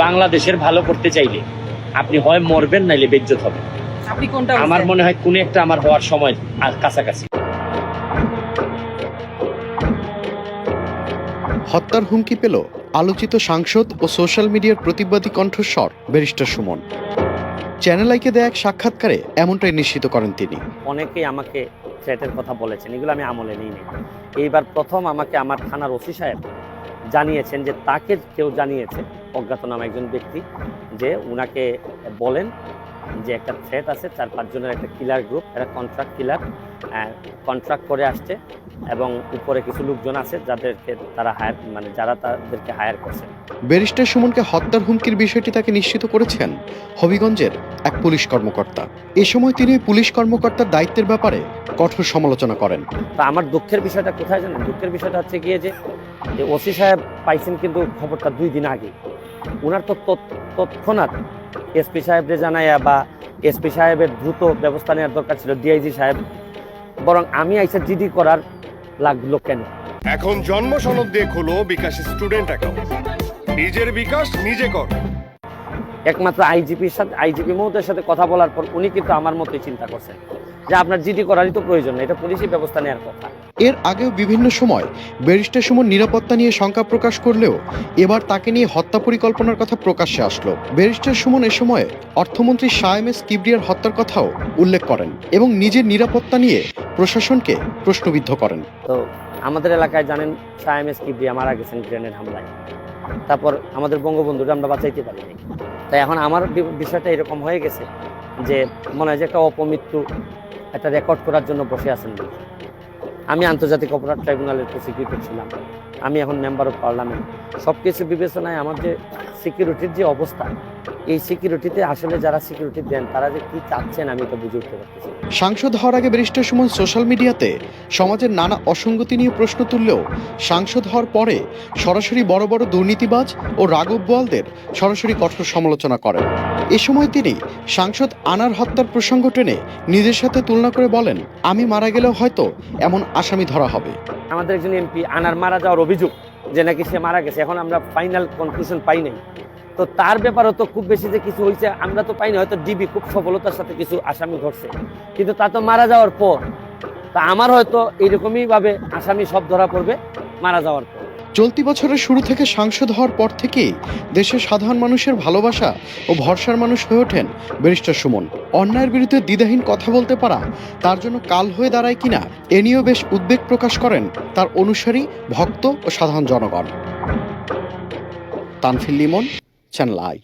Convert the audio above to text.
বাংলাদেশের ভালো করতে চাইলে আপনি হয় মরবেন নাইলে বেজ্জত হবেন। আপনি কোনটা আমার মনে হয় কোন একটা আমার হওয়ার সময় কাছাকাছি। হত্যার হুমকি পেল আলোচিত সাংসদ ও সোশ্যাল মিডিয়ার প্রতিবাদী কণ্ঠস্বর ব্যারিস্টার সুমন। চ্যানেল আইকে দেয়া এক সাক্ষাৎকারে এমনটাই নিশ্চিত করেন তিনি। অনেকেই আমাকে থ্রেটের কথা বলেছেন, এগুলো আমি আমলে নিই নি। এইবার প্রথম আমাকে আমার থানার ওসি সাহেব জানিয়েছেন যে তাকে কেউ জানিয়েছে, অজ্ঞাতনামা একজন ব্যক্তি, যে উনাকে বলেন যে একটা থ্রেট আছে, 4-5 জনের একটা কিলার গ্রুপ, একটা কন্ট্রাক্ট কিলার কন্ট্রাক্ট করে আসছে এবং উপরে কিছু লোকজন আছে যাদেরকে তারা যারা তাদেরকে হায়ার করছে। ব্যারিস্টার সুমনকে হত্যার হুমকির বিষয়টি তাকে নিশ্চিত করেছেন হবিগঞ্জের এক পুলিশ কর্মকর্তা। এ সময় তিনি পুলিশ কর্মকর্তার দায়িত্বের ব্যাপারে কঠোর সমালোচনা করেন। তা আমার দুঃখের বিষয়টা কোথায় জানেন? দুঃখের বিষয়টা হচ্ছে গিয়ে যে ওসি সাহেব পাইছেন কিন্তু খবরটা 2 দিন আগে। ওনার তো তৎক্ষণাৎ এসপি সাহেবরে জানাইয়া বা এসপি সাহেবের দ্রুত ব্যবস্থা নেওয়ার দরকার ছিল, ডিআইজি সাহেব। বরং আমি আইসা জিডি করার লাগলো কেন? এখন জন্ম সনদ দিয়ে খোলো বিকাশ স্টুডেন্ট অ্যাকাউন্ট। নিজের বিকাশ নিজে কর। একমাত্র আইজিপি মহোদয়ের সাথে কথা বলার পর উনি কিন্তু আমার মতোই চিন্তা করছেন যে আপনার জিডি করারই তো প্রয়োজন, এটা পুলিশি ব্যবস্থা নেওয়ার কথা। এর আগেও বিভিন্ন সময় ব্যারিস্টার সুমন নিরাপত্তা নিয়ে শঙ্কা প্রকাশ করলেও এবার তাকে নিয়ে হত্যা পরিকল্পনার কথা প্রকাশ্যে আসলো। ব্যারিস্টার সুমন এ সময়ে অর্থমন্ত্রী শাহ এম এস কিবরিয়ার হত্যার কথাও উল্লেখ করেন এবং নিজের নিরাপত্তা নিয়ে প্রশাসনকে প্রশ্নবিদ্ধ করেন। তো আমাদের এলাকায় জানেন শাহ এম এস কিবরিয়া মারা গেছেন গ্রেনেড হামলায়। তারপর আমাদের বঙ্গবন্ধুরা আমরা বাঁচাইতে পারিনি। তাই এখন আমার বিষয়টা এরকম হয়ে গেছে যে মনে হয় যে একটা অপমৃত্যু একটা রেকর্ড করার জন্য বসে আছেন। আমি আন্তর্জাতিক অপরাধ ট্রাইব্যুনালের প্রসিকিউটর ছিলাম, আমি এখন মেম্বার অফ পার্লামেন্ট। সব কিছু বিবেচনায় আমার যে সিকিউরিটির যে অবস্থা, এই সিকিউরিটিতে আসলে যারা সিকিউরিটি দেন তারা যে কি চাচ্ছেন আমি তো বুঝে উঠতে পারতেছি। সাংসদ হওয়ার আগে ব্যারিস্টার সুমন সোশ্যাল মিডিয়াতে সমাজের নানা অসঙ্গতি নিয়ে প্রশ্ন তুললেও সাংসদ হওয়ার পরে সরাসরি বড় বড় দুর্নীতিবাজ ও রাঘব বোয়ালদের সরাসরি কঠোর সমালোচনা করেন। এ সময় তিনি সাংসদ আনার হত্যার প্রসঙ্গ টেনে নিজের সাথে তুলনা করে বলেন, আমি মারা গেলেও হয়তো এমন আসামি ধরা হবে। আমাদের একজন এমপি আনার মারা যাওয়ার অভিযোগ যে নাকি সে মারা গেছে, এখন আমরা ফাইনাল কনক্লুশন পাই নাই। তো তার ব্যাপারও তো খুব বেশি যে কিছু হয়েছে আমরা তো পাইনি, হয়তো ডিবি খুব সফলতার সাথে কিছু আসামি ধরছে, কিন্তু তা তো মারা যাওয়ার পর। তা আমার হয়তো এইরকমই ভাবে আসামি সব ধরা পড়বে মারা যাওয়ার পর। চলতি বছরের শুরু থেকে সাংসদ হওয়ার পর থেকেই দেশের সাধারণ মানুষের ভালোবাসা ও ভরসার মানুষ হয়ে ওঠেন ব্যারিস্টার সুমন। অন্যায়ের বিরুদ্ধে দ্বিধাহীন কথা বলতে পারা তার জন্য কাল হয়ে দাঁড়ায় কিনা এ নিয়েও বেশ উদ্বেগ প্রকাশ করেন তার অনুসারী, ভক্ত ও সাধারণ জনগণ। তানফিল লিমন, চ্যানেল আই।